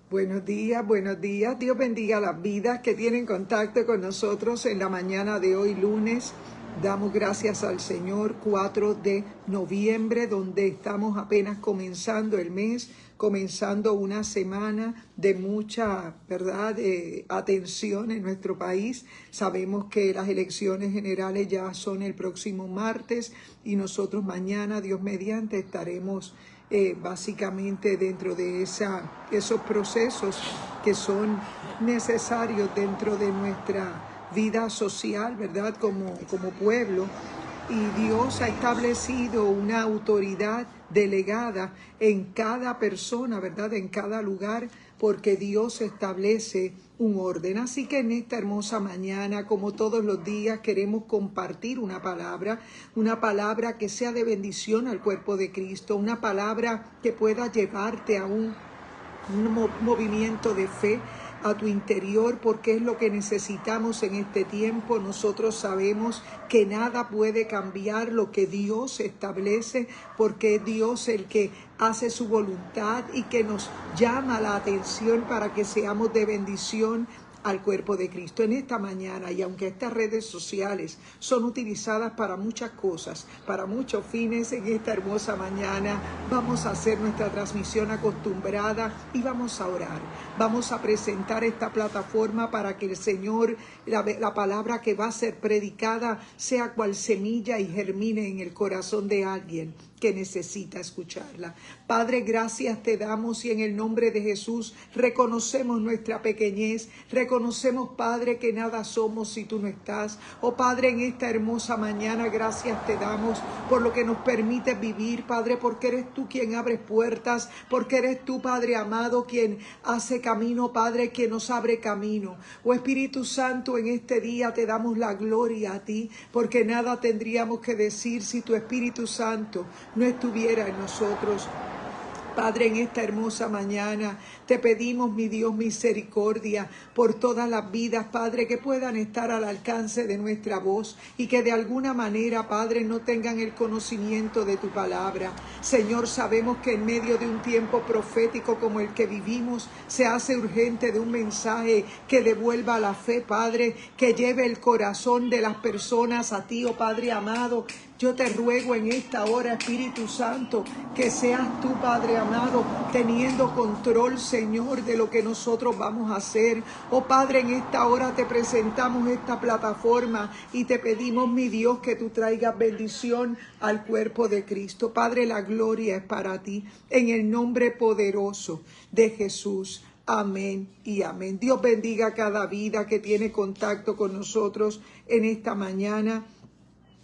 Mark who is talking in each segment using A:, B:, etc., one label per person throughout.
A: Buenos días, buenos días. Dios bendiga las vidas que tienen contacto con nosotros en la mañana de hoy, lunes. Damos gracias al Señor, 4 de noviembre, donde estamos apenas comenzando el mes, comenzando una semana de mucha, ¿verdad?, atención en nuestro país. Sabemos que las elecciones generales ya son el próximo martes y nosotros mañana, Dios mediante, estaremos básicamente dentro de esos procesos que son necesarios dentro de nuestra vida social, ¿verdad? Como pueblo. Y Dios ha establecido una autoridad delegada en cada persona, ¿verdad? En cada lugar, porque Dios establece un orden. Así que en esta hermosa mañana, como todos los días, queremos compartir una palabra que sea de bendición al cuerpo de Cristo, una palabra que pueda llevarte a un movimiento de fe a tu interior, porque es lo que necesitamos en este tiempo. Nosotros sabemos que nada puede cambiar lo que Dios establece, porque es Dios el que hace su voluntad y que nos llama la atención para que seamos de bendición al cuerpo de Cristo en esta mañana. Y aunque estas redes sociales son utilizadas para muchas cosas, para muchos fines, en esta hermosa mañana vamos a hacer nuestra transmisión acostumbrada y vamos a orar. Vamos a presentar esta plataforma para que el Señor, la palabra que va a ser predicada, sea cual semilla y germine en el corazón de alguien que necesita escucharla. Padre, gracias te damos y en el nombre de Jesús reconocemos nuestra pequeñez, reconocemos, Padre, que nada somos si tú no estás. Oh Padre, en esta hermosa mañana gracias te damos por lo que nos permite vivir, Padre, porque eres tú quien abres puertas, porque eres tú, Padre amado, quien hace camino, Padre, quien nos abre camino. Oh Espíritu Santo, en este día te damos la gloria a ti, porque nada tendríamos que decir si tu Espíritu Santo no estuviera en nosotros. Padre, en esta hermosa mañana te pedimos, mi Dios, misericordia por todas las vidas, Padre, que puedan estar al alcance de nuestra voz y que de alguna manera, Padre, no tengan el conocimiento de tu palabra. Señor, sabemos que en medio de un tiempo profético como el que vivimos, se hace urgente de un mensaje que devuelva la fe, Padre, que lleve el corazón de las personas a ti, oh Padre amado. Yo te ruego en esta hora, Espíritu Santo, que seas tú, Padre amado, teniendo control, Señor, de lo que nosotros vamos a hacer. Oh Padre, en esta hora te presentamos esta plataforma y te pedimos, mi Dios, que tú traigas bendición al cuerpo de Cristo. Padre, la gloria es para ti, en el nombre poderoso de Jesús. Amén y amén. Dios bendiga cada vida que tiene contacto con nosotros en esta mañana.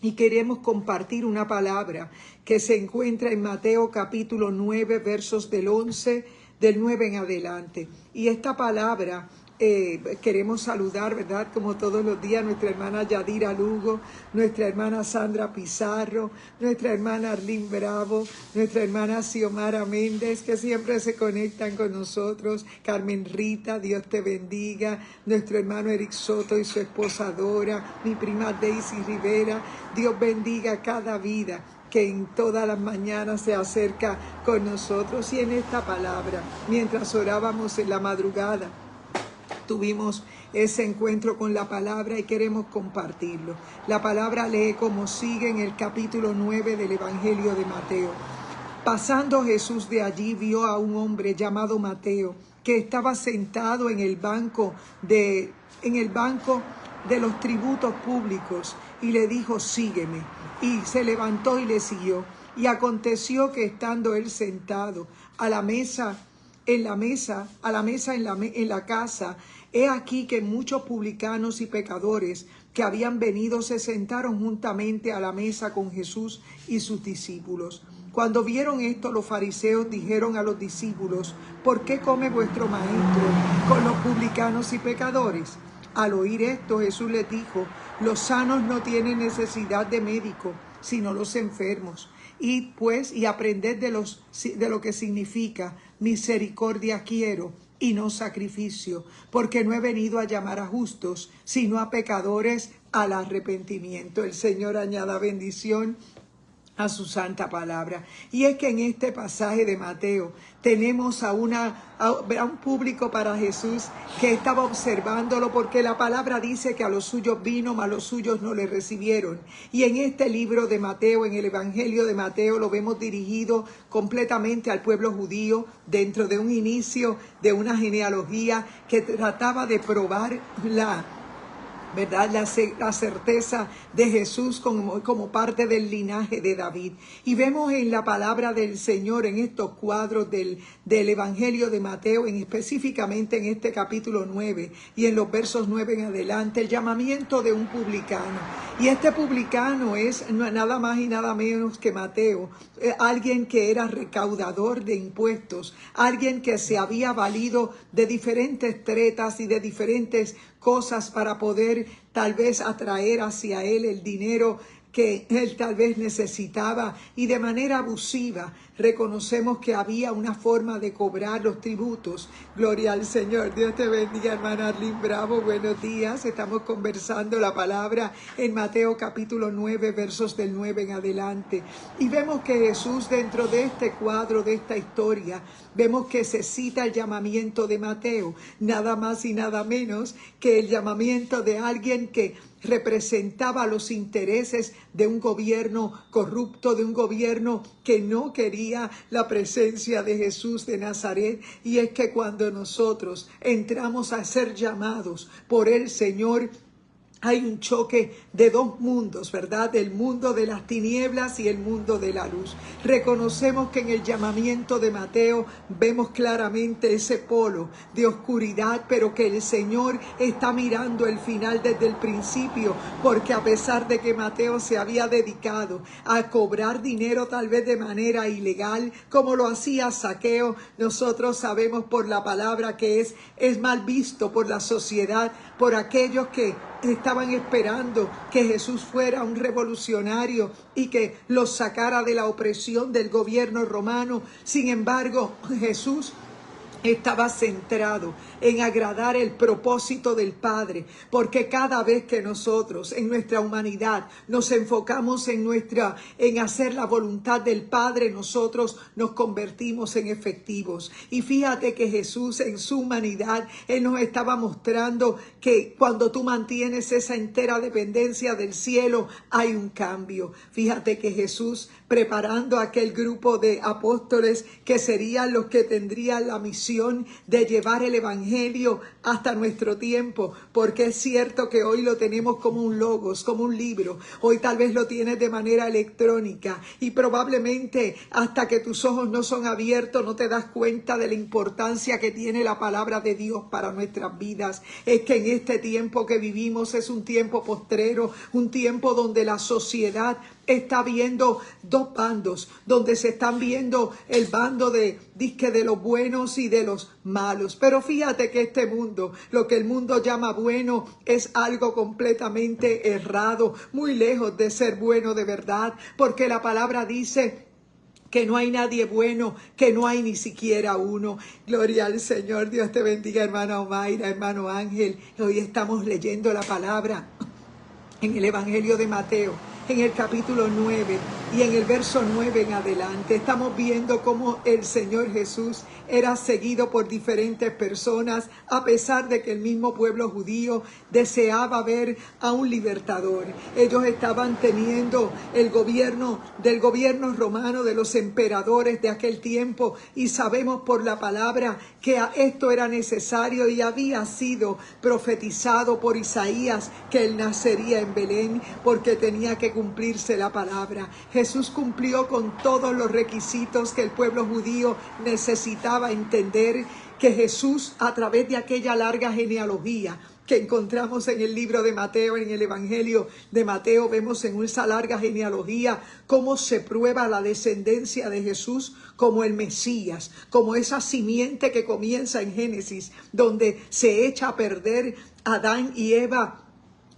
A: Y queremos compartir una palabra que se encuentra en Mateo capítulo 9, versos del 9 en adelante. Y esta palabra queremos saludar, ¿verdad? Como todos los días, nuestra hermana Yadira Lugo, nuestra hermana Sandra Pizarro, nuestra hermana Arlene Bravo, nuestra hermana Xiomara Méndez, que siempre se conectan con nosotros, Carmen Rita, Dios te bendiga, nuestro hermano Eric Soto y su esposa Dora, mi prima Daisy Rivera. Dios bendiga cada vida que en todas las mañanas se acerca con nosotros. Y en esta palabra, mientras orábamos en la madrugada, tuvimos ese encuentro con la palabra y queremos compartirlo. La palabra lee como sigue en el capítulo 9 del Evangelio de Mateo. Pasando Jesús de allí, vio a un hombre llamado Mateo, que estaba sentado en el banco de los tributos públicos, y le dijo: sígueme. Y se levantó y le siguió. Y aconteció que estando él sentado en la casa, he aquí que muchos publicanos y pecadores que habían venido se sentaron juntamente a la mesa con Jesús y sus discípulos. Cuando vieron esto, los fariseos dijeron a los discípulos: ¿por qué come vuestro maestro con los publicanos y pecadores? Al oír esto, Jesús les dijo: los sanos no tienen necesidad de médico, sino los enfermos. Id pues y aprended de lo que significa misericordia quiero y no sacrificio, porque no he venido a llamar a justos, sino a pecadores al arrepentimiento. El Señor añada bendición a su santa palabra. Y es que en este pasaje de Mateo tenemos a un público para Jesús que estaba observándolo, porque la palabra dice que a los suyos vino, mas los suyos no le recibieron. Y en este libro de Mateo, en el Evangelio de Mateo, lo vemos dirigido completamente al pueblo judío dentro de un inicio de una genealogía que trataba de probar ¿verdad? La certeza de Jesús como parte del linaje de David. Y vemos en la palabra del Señor, en estos cuadros del Evangelio de Mateo, específicamente en este capítulo 9 y en los versos 9 en adelante, el llamamiento de un publicano. Y este publicano es nada más y nada menos que Mateo, alguien que era recaudador de impuestos, alguien que se había valido de diferentes tretas y de diferentes cosas para poder tal vez atraer hacia él el dinero que él tal vez necesitaba, y de manera abusiva reconocemos que había una forma de cobrar los tributos. Gloria al Señor. Dios te bendiga, hermana Arlene Bravo. Buenos días. Estamos conversando la palabra en Mateo capítulo 9, versos del 9 en adelante. Y vemos que Jesús, dentro de este cuadro, de esta historia, vemos que se cita el llamamiento de Mateo, nada más y nada menos que el llamamiento de alguien que representaba los intereses de un gobierno corrupto, de un gobierno que no quería la presencia de Jesús de Nazaret. Y es que cuando nosotros entramos a ser llamados por el Señor, hay un choque de dos mundos, ¿verdad? El mundo de las tinieblas y el mundo de la luz. Reconocemos que en el llamamiento de Mateo vemos claramente ese polo de oscuridad, pero que el Señor está mirando el final desde el principio, porque a pesar de que Mateo se había dedicado a cobrar dinero tal vez de manera ilegal, como lo hacía Zaqueo, nosotros sabemos por la palabra que es mal visto por la sociedad, por aquellos que estaban esperando que Jesús fuera un revolucionario y que los sacara de la opresión del gobierno romano. Sin embargo, Jesús estaba centrado en agradar el propósito del Padre, porque cada vez que nosotros en nuestra humanidad nos enfocamos en hacer la voluntad del Padre, nosotros nos convertimos en efectivos. Y fíjate que Jesús en su humanidad, Él nos estaba mostrando que cuando tú mantienes esa entera dependencia del cielo, hay un cambio. Fíjate que Jesús, preparando aquel grupo de apóstoles que serían los que tendrían la misión de llevar el evangelio hasta nuestro tiempo, porque es cierto que hoy lo tenemos como un logos, como un libro. Hoy tal vez lo tienes de manera electrónica y probablemente hasta que tus ojos no son abiertos no te das cuenta de la importancia que tiene la palabra de Dios para nuestras vidas. Es que en este tiempo que vivimos es un tiempo postrero, un tiempo donde la sociedad está viendo dos bandos, donde se están viendo el bando de los buenos y de los malos. Pero fíjate que este mundo, lo que el mundo llama bueno, es algo completamente errado, muy lejos de ser bueno de verdad, porque la palabra dice que no hay nadie bueno, que no hay ni siquiera uno. Gloria al Señor. Dios te bendiga, hermana Omaira, hermano Ángel. Hoy estamos leyendo la palabra en el Evangelio de Mateo, en el capítulo 9 y en el verso 9 en adelante. Estamos viendo cómo el Señor Jesús era seguido por diferentes personas, a pesar de que el mismo pueblo judío deseaba ver a un libertador. Ellos estaban teniendo el gobierno del gobierno romano, de los emperadores de aquel tiempo, y sabemos por la palabra que esto era necesario y había sido profetizado por Isaías que él nacería en Belén, porque tenía que cumplirse la palabra. Jesús cumplió con todos los requisitos que el pueblo judío necesitaba entender, que Jesús, a través de aquella larga genealogía que encontramos en el libro de Mateo, en el Evangelio de Mateo, vemos en esa larga genealogía cómo se prueba la descendencia de Jesús como el Mesías, como esa simiente que comienza en Génesis, donde se echa a perder Adán y Eva,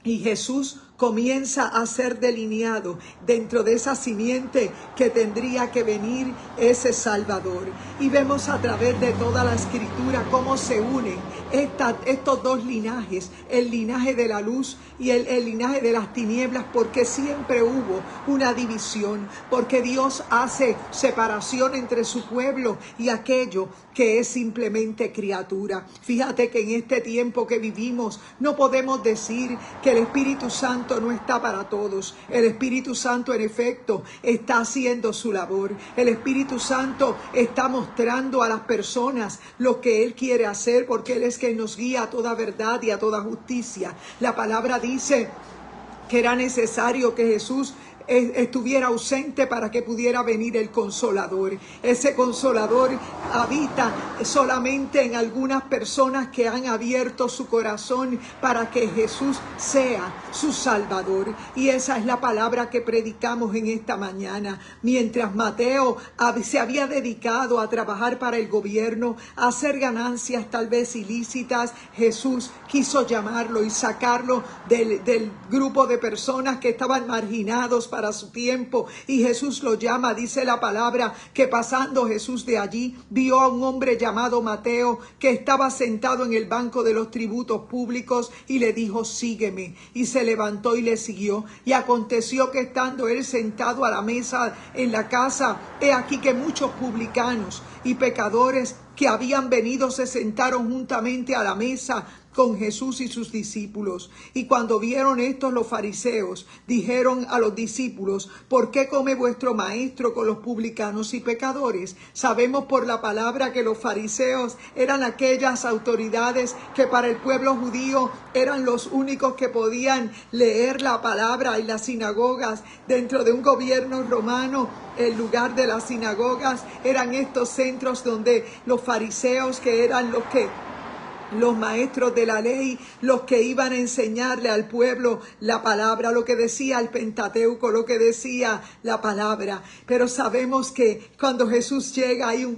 A: y Jesús comienza a ser delineado dentro de esa simiente que tendría que venir ese Salvador. Y vemos a través de toda la Escritura cómo se unen estos dos linajes, el linaje de la luz y el linaje de las tinieblas, porque siempre hubo una división, porque Dios hace separación entre su pueblo y aquello que es simplemente criatura. Fíjate que en este tiempo que vivimos no podemos decir que el Espíritu Santo no está para todos. El Espíritu Santo en efecto está haciendo su labor. El Espíritu Santo está mostrando a las personas lo que Él quiere hacer, porque Él es quien nos guía a toda verdad y a toda justicia. La palabra dice que era necesario que Jesús estuviera ausente para que pudiera venir el Consolador. Ese Consolador habita solamente en algunas personas que han abierto su corazón para que Jesús sea su Salvador. Y esa es la palabra que predicamos en esta mañana. Mientras Mateo se había dedicado a trabajar para el gobierno, a hacer ganancias tal vez ilícitas, Jesús quiso llamarlo y sacarlo del grupo de personas que estaban marginados para su tiempo, y Jesús lo llama. Dice la palabra que pasando Jesús de allí, vio a un hombre llamado Mateo que estaba sentado en el banco de los tributos públicos y le dijo: sígueme. Y se levantó y le siguió. Y aconteció que estando él sentado a la mesa en la casa, he aquí que muchos publicanos y pecadores que habían venido se sentaron juntamente a la mesa con Jesús y sus discípulos. Y cuando vieron esto, los fariseos dijeron a los discípulos: ¿por qué come vuestro maestro con los publicanos y pecadores? Sabemos por la palabra que los fariseos eran aquellas autoridades que para el pueblo judío eran los únicos que podían leer la palabra, y las sinagogas dentro de un gobierno romano, el lugar de las sinagogas eran estos centros donde los fariseos, que eran los maestros de la ley, los que iban a enseñarle al pueblo la palabra, lo que decía el Pentateuco, lo que decía la palabra. Pero sabemos que cuando Jesús llega hay un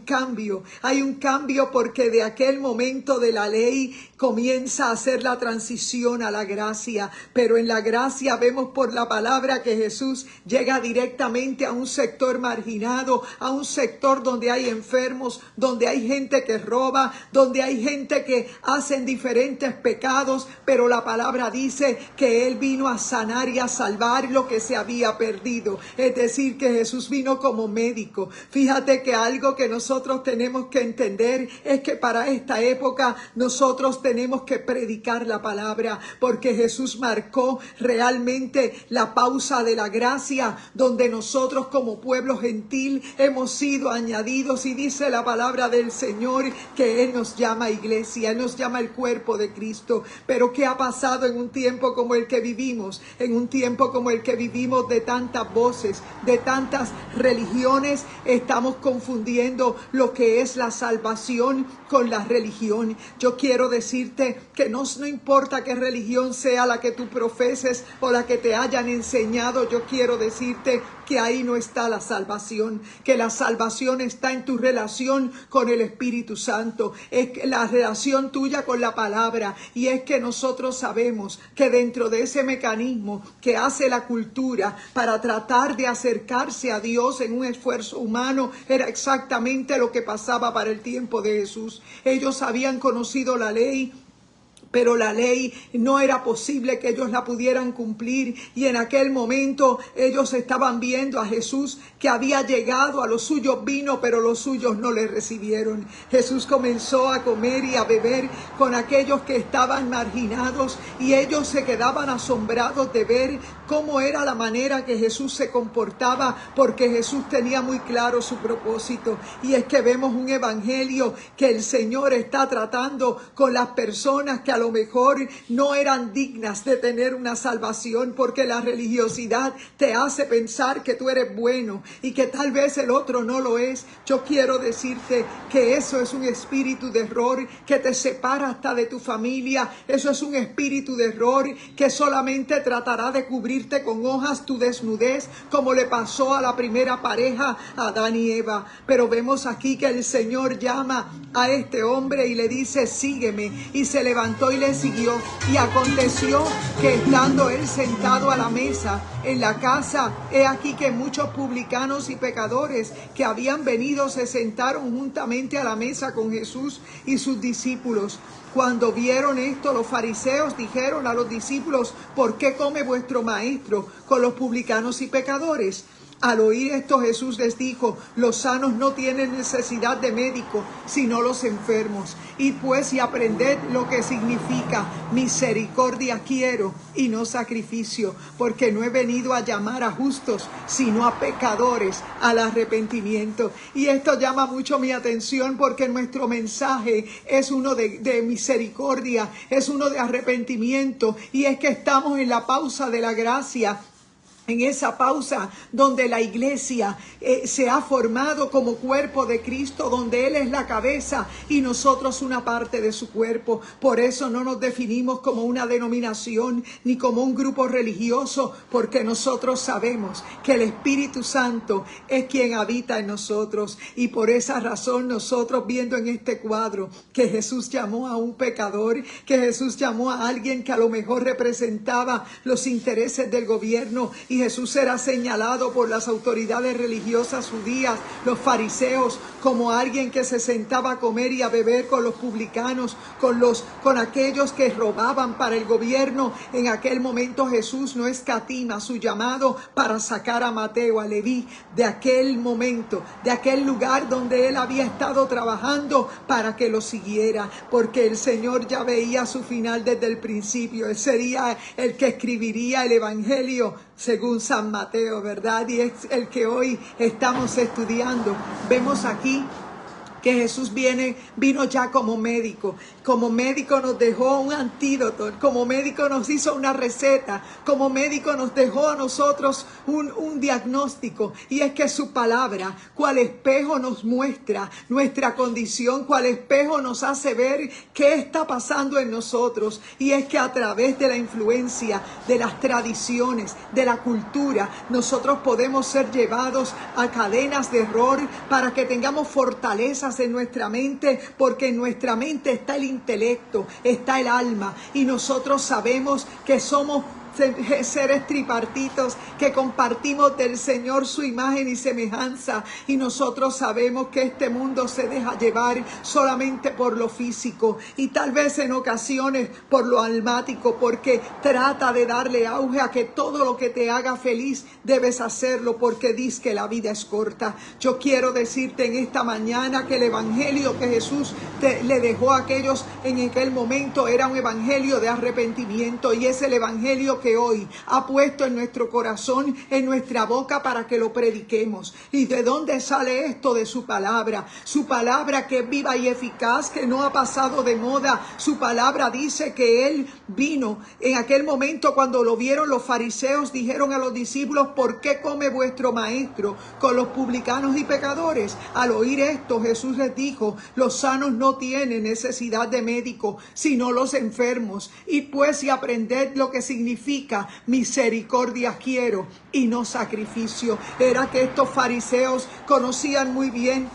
A: cambio porque de aquel momento de la ley comienza a hacer la transición a la gracia. Pero en la gracia vemos por la palabra que Jesús llega directamente a un sector marginado, a un sector donde hay enfermos, donde hay gente que roba, donde hay gente que hacen diferentes pecados, pero la palabra dice que Él vino a sanar y a salvar lo que se había perdido. Es decir, que Jesús vino como médico. Fíjate que algo que nosotros tenemos que entender es que para esta época nosotros tenemos que predicar la palabra, porque Jesús marcó realmente la pausa de la gracia, donde nosotros como pueblo gentil hemos sido añadidos, y dice la palabra del Señor que Él nos llama iglesia, Él nos llama el cuerpo de Cristo. Pero ¿qué ha pasado en un tiempo como el que vivimos? En un tiempo como el que vivimos, de tantas voces, de tantas religiones, estamos confundiendo lo que es la salvación con la religión. Yo quiero decirte que no importa qué religión sea la que tú profeses o la que te hayan enseñado, yo quiero decirte que ahí no está la salvación, que la salvación está en tu relación con el Espíritu Santo, es la relación tuya con la palabra. Y es que nosotros sabemos que dentro de ese mecanismo que hace la cultura para tratar de acercarse a Dios en un esfuerzo humano, era exactamente lo que pasaba para el tiempo de Jesús. Ellos habían conocido la ley, pero la ley no era posible que ellos la pudieran cumplir, y en aquel momento ellos estaban viendo a Jesús que había llegado, a los suyos vino, pero los suyos no le recibieron. Jesús comenzó a comer y a beber con aquellos que estaban marginados, y ellos se quedaban asombrados de ver cómo era la manera que Jesús se comportaba, porque Jesús tenía muy claro su propósito. Y es que vemos un evangelio que el Señor está tratando con las personas que a lo mejor no eran dignas de tener una salvación, porque la religiosidad te hace pensar que tú eres bueno y que tal vez el otro no lo es. Yo quiero decirte que eso es un espíritu de error que te separa hasta de tu familia. Eso es un espíritu de error que solamente tratará de cubrirte con hojas tu desnudez, como le pasó a la primera pareja, a Adán y Eva. Pero vemos aquí que el Señor llama a este hombre y le dice: sígueme. Y se levantó levantó y le siguió. Y aconteció que estando él sentado a la mesa en la casa, he aquí que muchos publicanos y pecadores que habían venido se sentaron juntamente a la mesa con Jesús y sus discípulos. Cuando vieron esto, los fariseos dijeron a los discípulos: ¿por qué come vuestro maestro con los publicanos y pecadores? Al oír esto, Jesús les dijo: los sanos no tienen necesidad de médico, sino los enfermos. Id pues y aprended lo que significa: misericordia quiero y no sacrificio, porque no he venido a llamar a justos, sino a pecadores al arrepentimiento. Y esto llama mucho mi atención, porque nuestro mensaje es uno de misericordia, es uno de arrepentimiento, y es que estamos en la pausa de la gracia. En esa pausa donde la iglesia se ha formado como cuerpo de Cristo, donde Él es la cabeza y nosotros una parte de su cuerpo. Por eso no nos definimos como una denominación ni como un grupo religioso, porque nosotros sabemos que el Espíritu Santo es quien habita en nosotros. Y por esa razón nosotros, viendo en este cuadro que Jesús llamó a un pecador, que Jesús llamó a alguien que a lo mejor representaba los intereses del gobierno, y Jesús era señalado por las autoridades religiosas judías, los fariseos, como alguien que se sentaba a comer y a beber con los publicanos, con aquellos que robaban para el gobierno. En aquel momento Jesús no escatima su llamado para sacar a Mateo, a Leví, de aquel momento, de aquel lugar donde él había estado trabajando, para que lo siguiera, porque el Señor ya veía su final desde el principio. Él sería el que escribiría el evangelio según San Mateo, ¿verdad? Y es el que hoy estamos estudiando. Vemos aquí que Jesús vino ya como médico. Como médico nos dejó un antídoto, como médico nos hizo una receta, como médico nos dejó a nosotros un diagnóstico. Y es que su palabra, cual espejo, nos muestra nuestra condición, cual espejo nos hace ver qué está pasando en nosotros. Y es que a través de la influencia de las tradiciones, de la cultura, nosotros podemos ser llevados a cadenas de error para que tengamos fortalezas en nuestra mente, porque en nuestra mente está el intelecto, está el alma, y nosotros sabemos que somos seres tripartitos, que compartimos del Señor su imagen y semejanza, y nosotros sabemos que este mundo se deja llevar solamente por lo físico, y tal vez en ocasiones por lo almático, porque trata de darle auge a que todo lo que te haga feliz debes hacerlo, porque dice que la vida es corta. Yo quiero decirte en esta mañana que el evangelio que Jesús le dejó a aquellos en aquel momento era un evangelio de arrepentimiento, y es el evangelio que hoy ha puesto en nuestro corazón, en nuestra boca, para que lo prediquemos. ¿Y de dónde sale esto? De su palabra que es viva y eficaz, que no ha pasado de moda. Su palabra dice que Él vino. En aquel momento, cuando lo vieron los fariseos, dijeron a los discípulos: ¿por qué come vuestro maestro con los publicanos y pecadores? Al oír esto, Jesús les dijo: los sanos no tienen necesidad de médico, sino los enfermos. Y pues y aprended lo que significa: misericordia quiero y no sacrificio. Era que estos fariseos conocían muy bien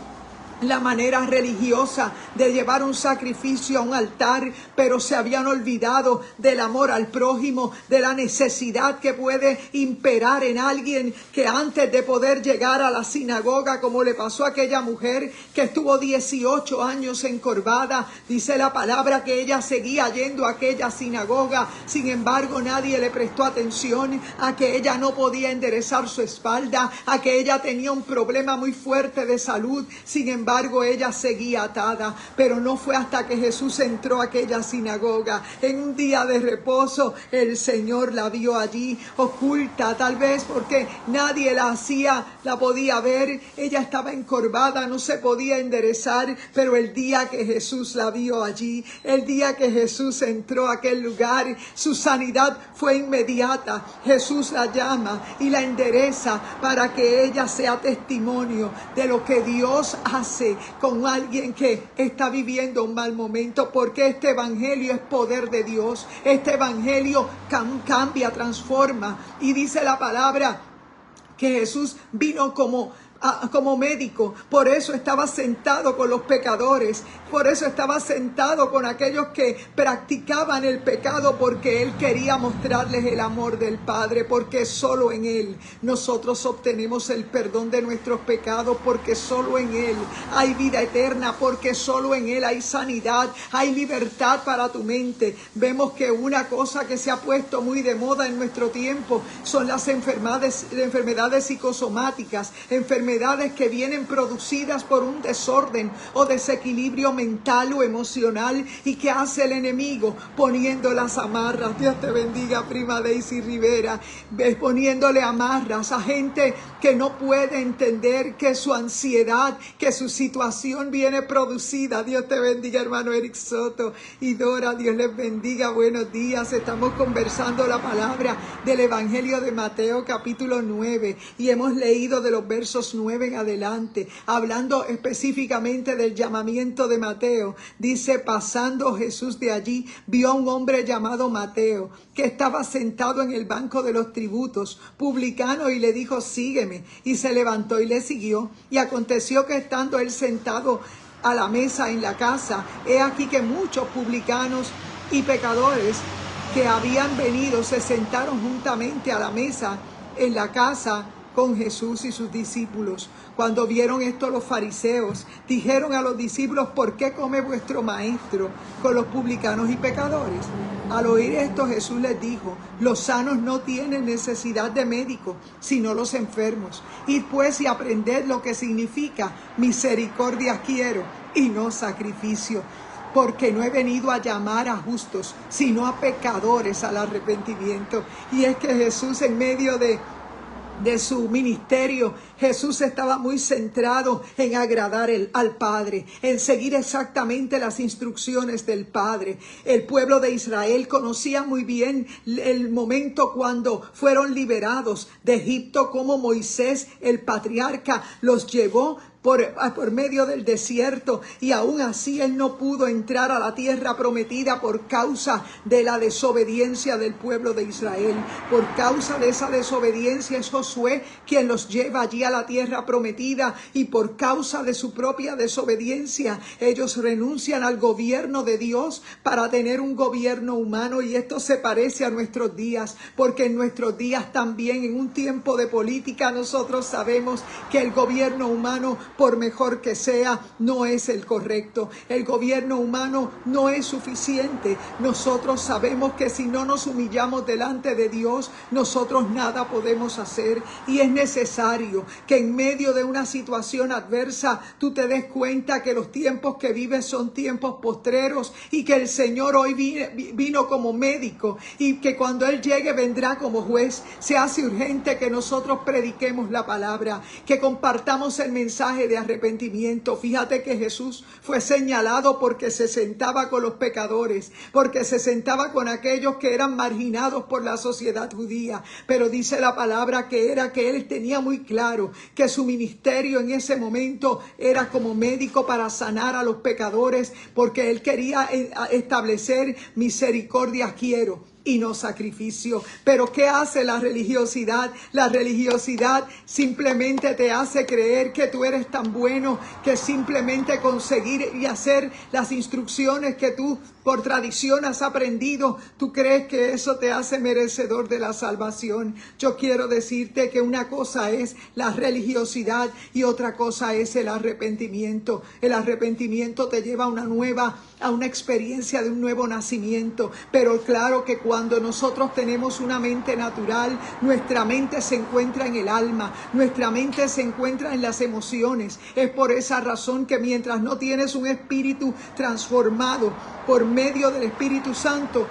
A: la manera religiosa de llevar un sacrificio a un altar, pero se habían olvidado del amor al prójimo, de la necesidad que puede imperar en alguien, que antes de poder llegar a la sinagoga, como le pasó a aquella mujer que estuvo 18 años encorvada, dice la palabra que ella seguía yendo a aquella sinagoga. Sin embargo, nadie le prestó atención a que ella no podía enderezar su espalda, a que ella tenía un problema muy fuerte de salud. Sin embargo, ella seguía atada. Pero no fue hasta que Jesús entró a aquella sinagoga en un día de reposo, el Señor la vio allí oculta, tal vez porque nadie la podía ver. Ella estaba encorvada, no se podía enderezar, pero el día que Jesús la vio allí, el día que Jesús entró a aquel lugar, su sanidad fue inmediata. Jesús la llama y la endereza para que ella sea testimonio de lo que Dios hace con alguien que está viviendo un mal momento, porque este evangelio es poder de Dios. Este evangelio cambia, transforma, y dice la palabra que Jesús vino como como médico. Por eso estaba sentado con los pecadores. Por eso estaba sentado con aquellos que practicaban el pecado, porque Él quería mostrarles el amor del Padre, porque solo en Él nosotros obtenemos el perdón de nuestros pecados, porque solo en Él hay vida eterna, porque solo en Él hay sanidad, hay libertad para tu mente. Vemos que una cosa que se ha puesto muy de moda en nuestro tiempo son las enfermedades psicosomáticas, enfermedades que vienen producidas por un desorden o desequilibrio mental o emocional. ¿Y qué hace el enemigo? Poniendo las amarras. Dios te bendiga, prima Daisy Rivera. Poniéndole amarras a gente que no puede entender que su ansiedad, que su situación viene producida. Dios te bendiga, hermano Eric Soto y Dora. Dios les bendiga. Buenos días. Estamos conversando la palabra del Evangelio de Mateo capítulo 9 y hemos leído de los versos 9 en adelante, hablando específicamente del llamamiento de Mateo. Dice: pasando Jesús de allí, vio a un hombre llamado Mateo, que estaba sentado en el banco de los tributos, publicano, y le dijo: sígueme. Y se levantó y le siguió. Y aconteció que estando él sentado a la mesa en la casa, he aquí que muchos publicanos y pecadores que habían venido se sentaron juntamente a la mesa en la casa con Jesús y sus discípulos. Cuando vieron esto los fariseos, dijeron a los discípulos: ¿por qué come vuestro maestro con los publicanos y pecadores? Al oír esto, Jesús les dijo: los sanos no tienen necesidad de médico, sino los enfermos. Id pues y aprended lo que significa misericordia quiero y no sacrificio, porque no he venido a llamar a justos, sino a pecadores al arrepentimiento. Y es que Jesús, en medio de su ministerio, Jesús estaba muy centrado en agradar al Padre, en seguir exactamente las instrucciones del Padre. El pueblo de Israel conocía muy bien el momento cuando fueron liberados de Egipto, como Moisés, el patriarca, los llevó por medio del desierto, y aún así él no pudo entrar a la tierra prometida por causa de la desobediencia del pueblo de Israel. Por causa de esa desobediencia es Josué quien los lleva allí a la tierra prometida, y por causa de su propia desobediencia ellos renuncian al gobierno de Dios para tener un gobierno humano. Y esto se parece a nuestros días, porque en nuestros días también, en un tiempo de política, nosotros sabemos que el gobierno humano, por mejor que sea, no es el correcto. El gobierno humano no es suficiente. Nosotros sabemos que si no nos humillamos delante de Dios, nosotros nada podemos hacer. Y es necesario que en medio de una situación adversa tú te des cuenta que los tiempos que vives son tiempos postreros, y que el Señor hoy vino como médico, y que cuando Él llegue vendrá como juez. Se hace urgente que nosotros prediquemos la palabra, que compartamos el mensaje de arrepentimiento. Fíjate que Jesús fue señalado porque se sentaba con los pecadores, porque se sentaba con aquellos que eran marginados por la sociedad judía. Pero dice la palabra que él tenía muy claro que su ministerio en ese momento era como médico para sanar a los pecadores, porque él quería establecer misericordia quiero y no sacrificio. Pero ¿qué hace la religiosidad? La religiosidad simplemente te hace creer que tú eres tan bueno que simplemente conseguir y hacer las instrucciones que tú por tradición has aprendido, tú crees que eso te hace merecedor de la salvación. Yo quiero decirte que una cosa es la religiosidad y otra cosa es el arrepentimiento. El arrepentimiento te lleva a una experiencia de un nuevo nacimiento. Pero claro que cuando nosotros tenemos una mente natural, nuestra mente se encuentra en el alma, nuestra mente se encuentra en las emociones. Es por esa razón que mientras no tienes un espíritu transformado por medio del Espíritu Santo,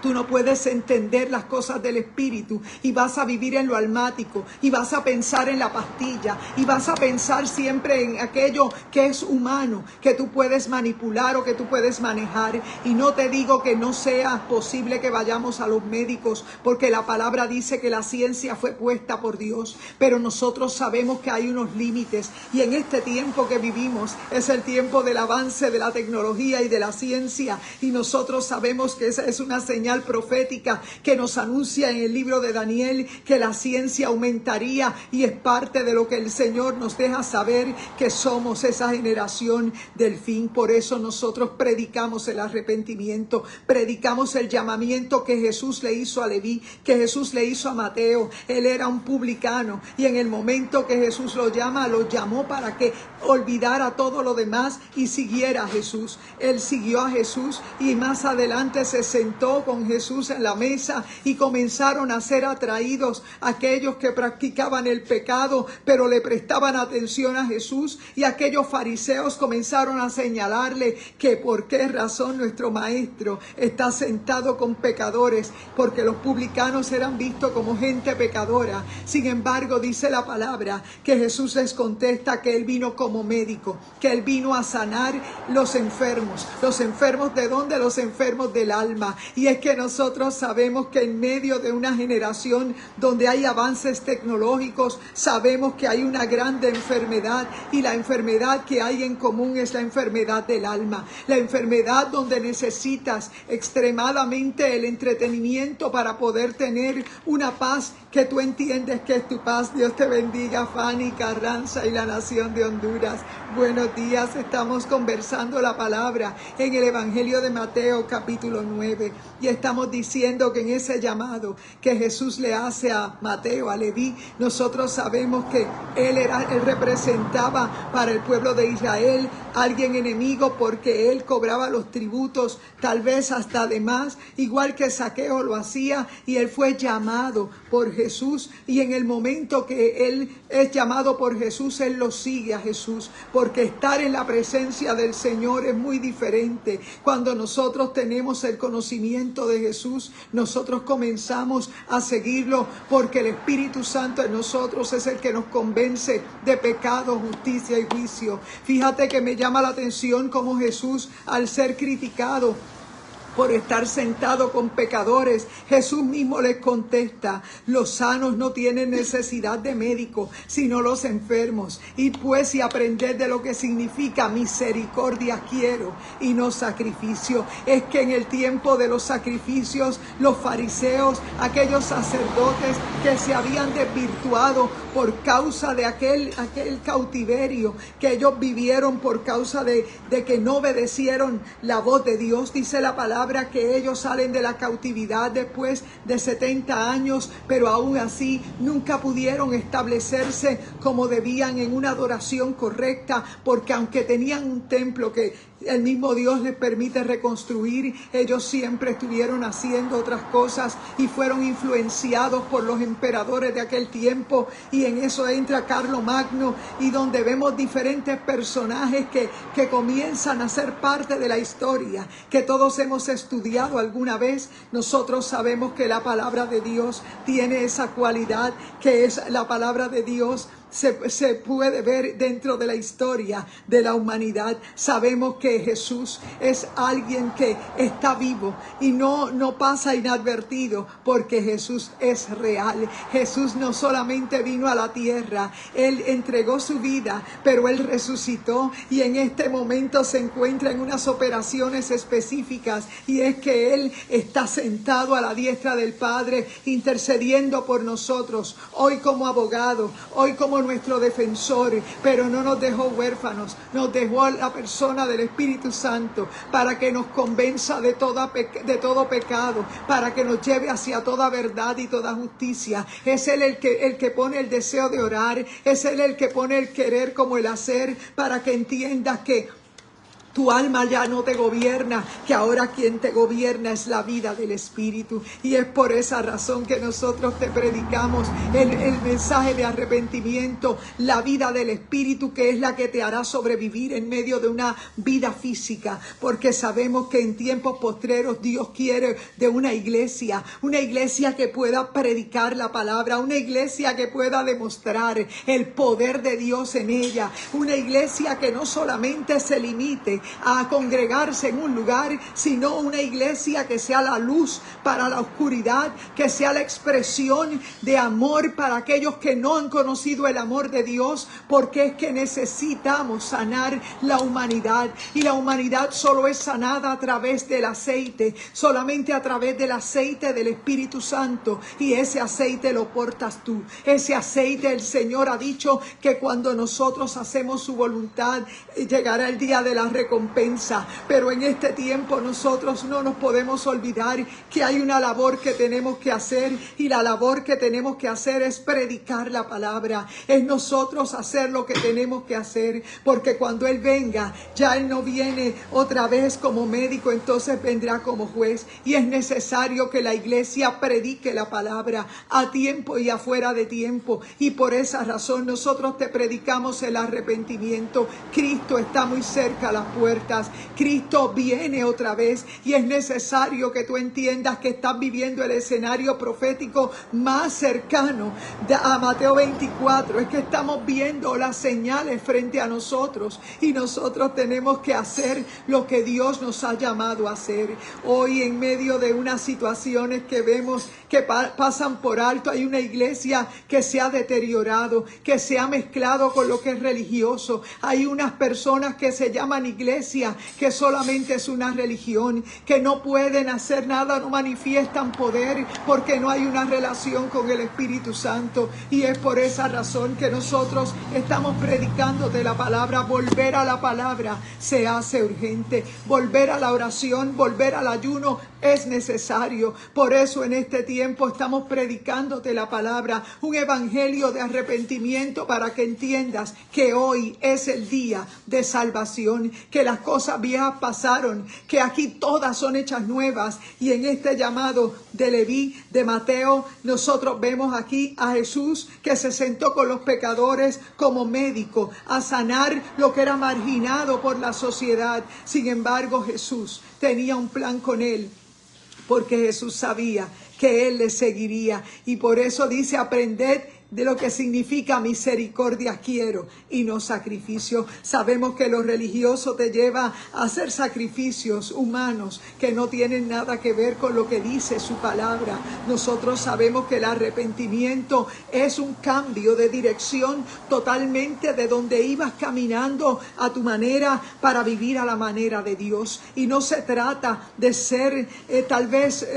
A: tú no puedes entender las cosas del Espíritu, y vas a vivir en lo almático, y vas a pensar en la pastilla, y vas a pensar siempre en aquello que es humano, que tú puedes manipular o que tú puedes manejar. Y no te digo que no sea posible que vayamos a los médicos, porque la palabra dice que la ciencia fue puesta por Dios, pero nosotros sabemos que hay unos límites, y en este tiempo que vivimos es el tiempo del avance de la tecnología y de la ciencia, y nosotros sabemos que esa es una señal señal profética que nos anuncia en el libro de Daniel que la ciencia aumentaría, y es parte de lo que el Señor nos deja saber, que somos esa generación del fin. Por eso nosotros predicamos el arrepentimiento, predicamos el llamamiento que Jesús le hizo a Leví, que Jesús le hizo a Mateo. Él era un publicano, y en el momento que Jesús lo llamó para que olvidara todo lo demás y siguiera a Jesús. Él siguió a Jesús, y más adelante se sentó con Jesús en la mesa, y comenzaron a ser atraídos aquellos que practicaban el pecado pero le prestaban atención a Jesús, y aquellos fariseos comenzaron a señalarle que por qué razón nuestro maestro está sentado con pecadores, porque los publicanos eran vistos como gente pecadora. Sin embargo, dice la palabra que Jesús les contesta que Él vino como médico, que Él vino a sanar los enfermos. ¿Los enfermos de dónde? Los enfermos del alma. Y es que nosotros sabemos que en medio de una generación donde hay avances tecnológicos, sabemos que hay una grande enfermedad, y la enfermedad que hay en común es la enfermedad del alma, la enfermedad donde necesitas extremadamente el entretenimiento para poder tener una paz que tú entiendes que es tu paz. Dios te bendiga, Fanny Carranza y la nación de Honduras. Buenos días, estamos conversando la palabra en el Evangelio de Mateo capítulo 9, y estamos diciendo que en ese llamado que Jesús le hace a Mateo, a Leví, nosotros sabemos que él representaba para el pueblo de Israel alguien enemigo, porque él cobraba los tributos, tal vez hasta de más, igual que Zaqueo lo hacía, y él fue llamado por Jesús, y en el momento que él es llamado por Jesús, él lo sigue a Jesús, porque estar en la presencia del Señor es muy diferente. Cuando nosotros tenemos el conocimiento de Jesús, nosotros comenzamos a seguirlo, porque el Espíritu Santo en nosotros es el que nos convence de pecado, justicia y juicio. Fíjate que me llama la atención cómo Jesús, al ser criticado por estar sentado con pecadores, Jesús mismo les contesta: los sanos no tienen necesidad de médico, sino los enfermos. Y pues, y aprender de lo que significa misericordia quiero, y no sacrificio. Es que en el tiempo de los sacrificios, los fariseos, aquellos sacerdotes que se habían desvirtuado por causa de aquel cautiverio que ellos vivieron por causa de que no obedecieron la voz de Dios, dice la palabra que ellos salen de la cautividad después de 70 años, pero aún así nunca pudieron establecerse como debían en una adoración correcta, porque aunque tenían un templo que el mismo Dios les permite reconstruir, ellos siempre estuvieron haciendo otras cosas y fueron influenciados por los emperadores de aquel tiempo. Y en eso entra Carlomagno, y donde vemos diferentes personajes que comienzan a ser parte de la historia, que todos hemos estudiado alguna vez. Nosotros sabemos que la palabra de Dios tiene esa cualidad, que es la palabra de Dios. Se puede ver dentro de la historia de la humanidad. Sabemos que Jesús es alguien que está vivo y no pasa inadvertido, porque Jesús es real. Jesús no solamente vino a la tierra, Él entregó su vida, pero Él resucitó, y en este momento se encuentra en unas operaciones específicas, y es que Él está sentado a la diestra del Padre, intercediendo por nosotros, hoy como abogado, hoy como nuestro defensor. Pero no nos dejó huérfanos, nos dejó la persona del Espíritu Santo para que nos convenza de todo pecado, para que nos lleve hacia toda verdad y toda justicia. Es Él el que pone el deseo de orar, es Él el que pone el querer como el hacer, para que entiendas que tu alma ya no te gobierna, que ahora quien te gobierna es la vida del Espíritu. Y es por esa razón que nosotros te predicamos el mensaje de arrepentimiento, la vida del Espíritu, que es la que te hará sobrevivir en medio de una vida física, porque sabemos que en tiempos postreros Dios quiere de una iglesia que pueda predicar la palabra, una iglesia que pueda demostrar el poder de Dios en ella, una iglesia que no solamente se limite a congregarse en un lugar, sino una iglesia que sea la luz para la oscuridad, que sea la expresión de amor para aquellos que no han conocido el amor de Dios, porque es que necesitamos sanar la humanidad, y la humanidad solo es sanada a través del aceite, solamente a través del aceite del Espíritu Santo, y ese aceite lo portas tú. Ese aceite, el Señor ha dicho que cuando nosotros hacemos su voluntad, llegará el día de la recompensa. Pero en este tiempo nosotros no nos podemos olvidar que hay una labor que tenemos que hacer, y la labor que tenemos que hacer es predicar la palabra, es nosotros hacer lo que tenemos que hacer, porque cuando Él venga, ya Él no viene otra vez como médico, entonces vendrá como juez, y es necesario que la iglesia predique la palabra a tiempo y afuera de tiempo, y por esa razón nosotros te predicamos el arrepentimiento. Cristo está muy cerca a las puertas, Cristo viene otra vez, y es necesario que tú entiendas que estás viviendo el escenario profético más cercano a Mateo 24, es que estamos viendo las señales frente a nosotros, y nosotros tenemos que hacer lo que Dios nos ha llamado a hacer. Hoy, en medio de unas situaciones que vemos que pasan por alto, hay una iglesia que se ha deteriorado, que se ha mezclado con lo que es religioso. Hay unas personas que se llaman iglesia, que solamente es una religión, que no pueden hacer nada, no manifiestan poder, porque no hay una relación con el Espíritu Santo. Y es por esa razón que nosotros estamos predicando de la palabra. Volver a la palabra se hace urgente. Volver a la oración, volver al ayuno es necesario. Por eso en este tiempo estamos predicándote la palabra, un evangelio de arrepentimiento, para que entiendas que hoy es el día de salvación, que las cosas viejas pasaron, que aquí todas son hechas nuevas. Y en este llamado de Leví, de Mateo, nosotros vemos aquí a Jesús que se sentó con los pecadores como médico a sanar lo que era marginado por la sociedad. Sin embargo, Jesús tenía un plan con él, porque Jesús sabía que Él le seguiría, y por eso dice: aprended de lo que significa misericordia quiero y no sacrificio. Sabemos que lo religioso te lleva a hacer sacrificios humanos que no tienen nada que ver con lo que dice su palabra. Nosotros sabemos que el arrepentimiento es un cambio de dirección totalmente de donde ibas caminando a tu manera para vivir a la manera de Dios. Y no se trata de ser tal vez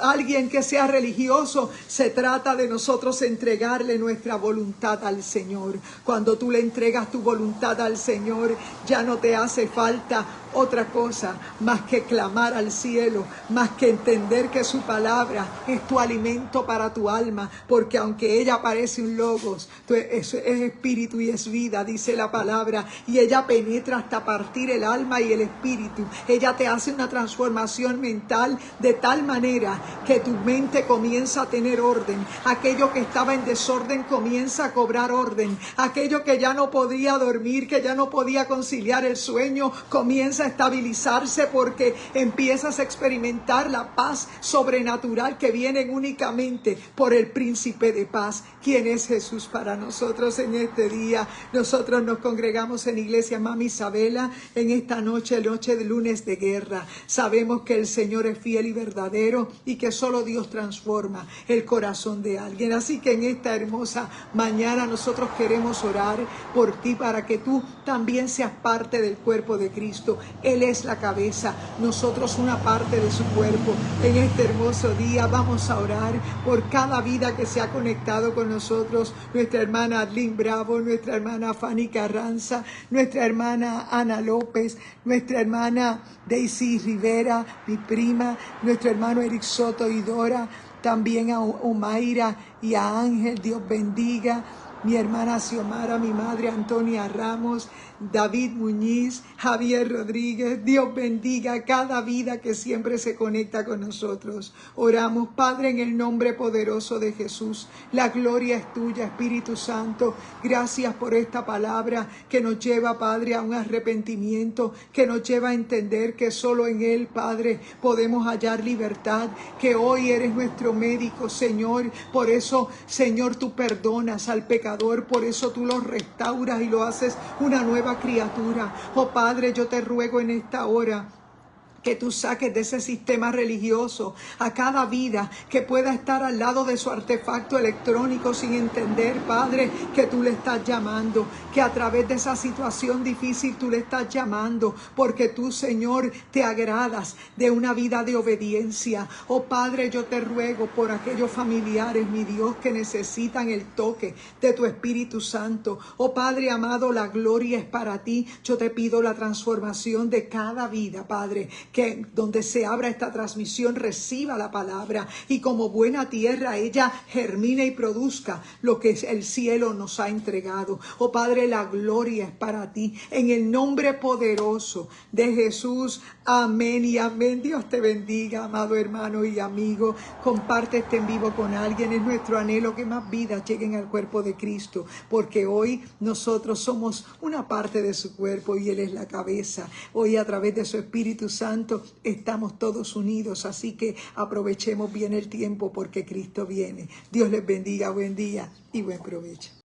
A: alguien que sea religioso, se trata de nosotros entregarle nuestra voluntad al Señor. Cuando tú le entregas tu voluntad al Señor, ya no te hace falta otra cosa más que clamar al cielo, más que entender que su palabra es tu alimento para tu alma, porque aunque ella parece un logos, es espíritu y es vida, dice la palabra, y ella penetra hasta partir el alma y el espíritu. Ella te hace una transformación mental de tal manera que tu mente comienza a tener orden. Aquello que estaba en desorden comienza a cobrar orden. Aquello que ya no podía dormir, que ya no podía conciliar el sueño, comienza a estabilizarse, porque empiezas a experimentar la paz sobrenatural que viene únicamente por el príncipe de paz, quien es Jesús para nosotros. En este día nosotros nos congregamos en Iglesia Mami Isabela en esta noche de lunes de guerra. Sabemos que el Señor es fiel y verdadero, y que solo Dios transforma el corazón de alguien. Así que en esta hermosa mañana nosotros queremos orar por ti, para que tú también seas parte del cuerpo de Cristo. Él es la cabeza, nosotros una parte de su cuerpo. En este hermoso día vamos a orar por cada vida que se ha conectado con nosotros. Nuestra hermana Arlene Bravo, nuestra hermana Fanny Carranza, nuestra hermana Ana López, nuestra hermana Daisy Rivera, mi prima, nuestro hermano Eric Soto y Dora, también a Omaira y a Ángel. Dios bendiga. Mi hermana Xiomara, mi madre Antonia Ramos, David Muñiz, Javier Rodríguez. Dios bendiga a cada vida que siempre se conecta con nosotros. Oramos, Padre, en el nombre poderoso de Jesús. La gloria es tuya, Espíritu Santo. Gracias por esta palabra que nos lleva, Padre, a un arrepentimiento, que nos lleva a entender que solo en Él, Padre, podemos hallar libertad, que hoy eres nuestro médico, Señor. Por eso, Señor, tú perdonas al pecador pecador, por eso tú lo restauras y lo haces una nueva criatura. Oh Padre, yo te ruego en esta hora que tú saques de ese sistema religioso a cada vida que pueda estar al lado de su artefacto electrónico sin entender, Padre, que tú le estás llamando, que a través de esa situación difícil tú le estás llamando, porque tú, Señor, te agradas de una vida de obediencia. Oh Padre, yo te ruego por aquellos familiares, mi Dios, que necesitan el toque de tu Espíritu Santo. Oh Padre amado, la gloria es para ti. Yo te pido la transformación de cada vida, Padre, que donde se abra esta transmisión reciba la palabra y como buena tierra ella germine y produzca lo que el cielo nos ha entregado. Oh Padre, la gloria es para ti. En el nombre poderoso de Jesús, amén y amén. Dios te bendiga, amado hermano y amigo. Comparte este en vivo con alguien. Es nuestro anhelo que más vidas lleguen al cuerpo de Cristo, porque hoy nosotros somos una parte de su cuerpo y Él es la cabeza. Hoy a través de su Espíritu Santo estamos todos unidos, así que aprovechemos bien el tiempo porque Cristo viene. Dios les bendiga, buen día y buen provecho.